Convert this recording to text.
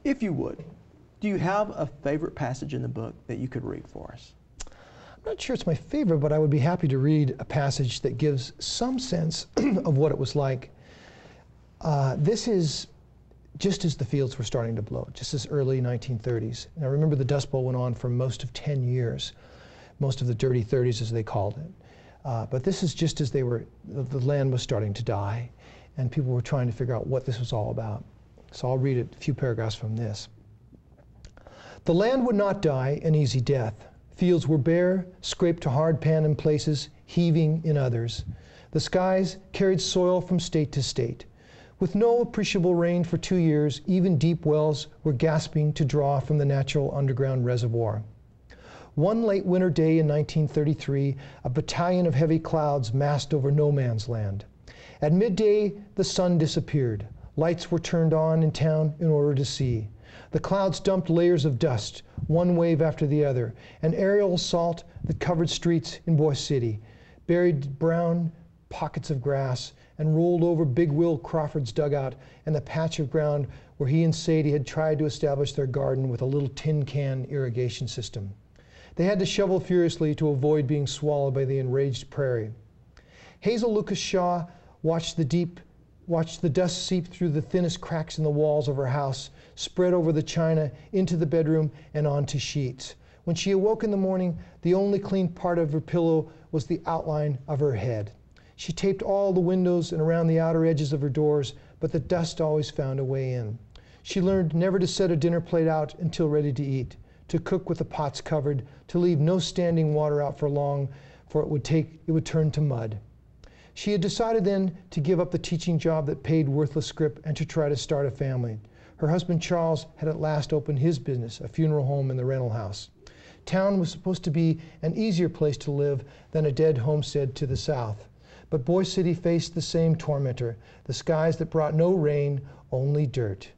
If you would, do you have a favorite passage in the book that you could read for us? I'm not sure it's my favorite, but I would be happy to read a passage that gives some sense of what it was like. This is just as the fields were starting to blow, just as early 1930s. And I remember the Dust Bowl went on for most of 10 years, most of the dirty 30s as they called it. But this is just as the land was starting to die, and people were trying to figure out what this was all about. So I'll read a few paragraphs from this. The land would not die an easy death. Fields were bare, scraped to hard pan in places, heaving in others. The skies carried soil from state to state. With no appreciable rain for 2 years, even deep wells were gasping to draw from the natural underground reservoir. One late winter day in 1933, a battalion of heavy clouds massed over no man's land. At midday, the sun disappeared. Lights were turned on in town in order to see. The clouds dumped layers of dust, one wave after the other, and aerial assault that covered streets in Boise City, buried brown pockets of grass, and rolled over Big Will Crawford's dugout and the patch of ground where he and Sadie had tried to establish their garden with a little tin can irrigation system. They had to shovel furiously to avoid being swallowed by the enraged prairie. Hazel Lucas Shaw watched the dust seep through the thinnest cracks in the walls of her house, spread over the china, into the bedroom, and onto sheets. When she awoke in the morning, the only clean part of her pillow was the outline of her head. She taped all the windows and around the outer edges of her doors, but the dust always found a way in. She learned never to set a dinner plate out until ready to eat, to cook with the pots covered, to leave no standing water out for long, for it would turn to mud. She had decided then to give up the teaching job that paid worthless scrip and to try to start a family. Her husband Charles had at last opened his business, a funeral home in the rental house. Town was supposed to be an easier place to live than a dead homestead to the south. But Boise City faced the same tormentor, the skies that brought no rain, only dirt.